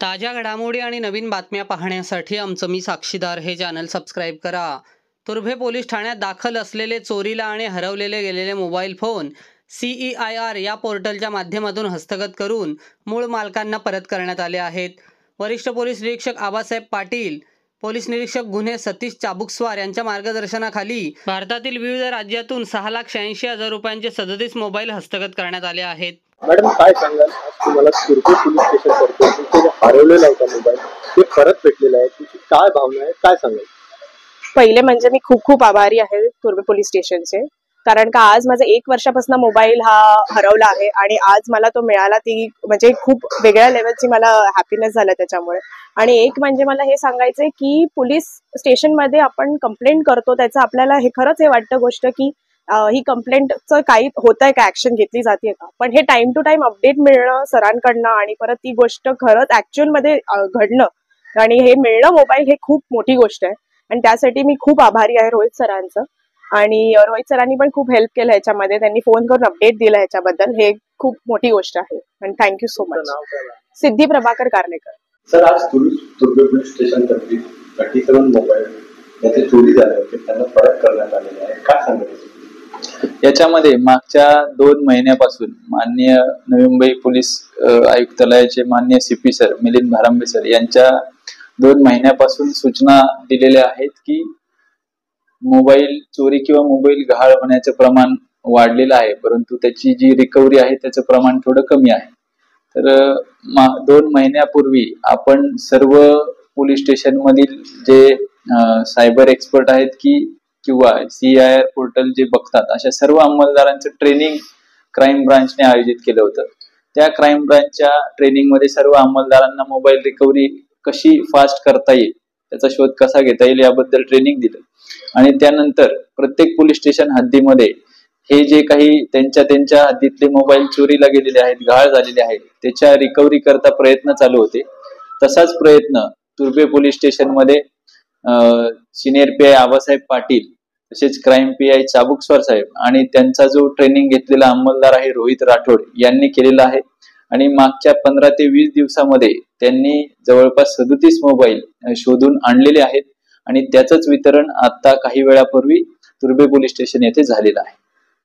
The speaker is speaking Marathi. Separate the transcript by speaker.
Speaker 1: ताज्या घडामोडी आणि नवीन बातम्या पाहण्यासाठी आमचं मी साक्षीदार हे चॅनल सबस्क्राईब करा। तुर्भे पोलीस ठाण्यात दाखल असलेले चोरीला आणि हरवलेले गेलेले मोबाईल फोन CEIR या पोर्टलच्या माध्यमातून हस्तगत करून मूळ मालकांना परत करण्यात आले आहेत। वरिष्ठ पोलीस निरीक्षक आबासाहेब पाटील, पोलीस निरीक्षक गुन्हे सतीश चाबुकस्वार यांच्या मार्गदर्शनाखाली भारतातील विविध राज्यातून 6,86,000 रुपयांचे 37 मोबाईल हस्तगत करण्यात आले आहेत।
Speaker 2: मॅडम काय सांगाल, तुम्हाला तुर्भे पोलीस स्टेशन तुमचे हरवलेला होता मोबाईल ते परत भेटलेला आहे, तुमची काय भावना आहे, काय सांगाल?
Speaker 3: पहिले म्हणजे मी खूप आभारी आहे तुर्भे पोलीस स्टेशनचे, कारण का आज माझा 1 वर्षापासून मोबाईल हा हरवला आहे आणि आज मला तो मिळाला। ती म्हणजे खूप वेगळ्या लेवलची मला हॅपीनेस झाला त्याच्यामुळे। आणि एक म्हणजे मला हे सांगायचंय की पोलीस स्टेशन मध्ये आपण कंप्लेंट करतो त्याचं आपल्याला हे खरंच हे वाटतं गोष्ट की ही कंप्लेंटचं काही होतंय का, ऍक्शन घेतली जाते का, पण हे टाइम टू टाइम अपडेट मिळणं सरांकडनं आणि परत ती गोष्ट खरंच ऍक्च्युअल मध्ये घडणं आणि हे मिळणं मोबाईल हे खूप मोठी गोष्ट आहे। आणि त्यासाठी मी खूप आभारी आहे रोहित सरांचं। आणि रोहित सरांनी पण खूप हेल्प केलं ह्याच्यामध्ये, त्यांनी फोन करून अपडेट दिला ह्याच्याबद्दल, हे खूप मोठी गोष्ट आहे आणि थँक्यू सो मच। सिद्धी प्रभाकर कारलेकर
Speaker 2: सर, आज तुर्भे पोलीस स्टेशन तर्फे 37 मोबाईल याचे चोरी झाले होते, त्यांना परत करण्यात आलेले आहे, काय सांगायचं?
Speaker 4: याच्यामध्ये मागच्या 2 महिन्यापासून माननीय नवी मुंबई पोलीस आयुक्तालयाचे माननीय CP सर मिलिंद भारांबे सर यांच्या 2 महिन्यापासून सूचना दिलेल्या आहेत की मोबाईल चोरी किंवा मोबाईल गहाळ होण्याचे प्रमाण वाढलेलं आहे, परंतु त्याची जी रिकव्हरी आहे त्याचं प्रमाण थोडं कमी आहे। तर 2 महिन्यापूर्वी आपण सर्व पोलीस स्टेशन मधील जे सायबर एक्सपर्ट आहेत किंवा CEIR पोर्टल जे बघतात अशा सर्व अंमलदारांचं ट्रेनिंग क्राईम ब्रांचने आयोजित केलं होतं। त्या क्राईम ब्रांचच्या ट्रेनिंग मध्ये सर्व अंमलदारांना मोबाईल रिकव्हरी कशी फास्ट करता येईल, त्याचा शोध कसा घेता येईल याबद्दल ट्रेनिंग दिलं। आणि त्यानंतर प्रत्येक पोलीस स्टेशन हद्दीमध्ये हे जे काही त्यांच्या हद्दीतले मोबाईल चोरीला गेलेले आहेत, गहाळ झालेले आहेत, त्याच्या रिकव्हरी करता प्रयत्न चालू होते। तसाच प्रयत्न तुर्भे पोलीस स्टेशन मध्ये सिनियर PI आबासाहेब पाटील, तसेच क्राईम PI चाबुकस्वार साहेब आणि त्यांचा जो ट्रेनिंग घेतलेला अंमलदार आहे रोहित राठोड यांनी केलेला आहे। आणि मागच्या 15 ते 20 दिवसामध्ये त्यांनी जवळपास 37 मोबाईल शोधून आणलेले आहेत आणि त्याचंच वितरण आता काही वेळापूर्वी तुर्भे पोलीस स्टेशन येथे झालेलं आहे।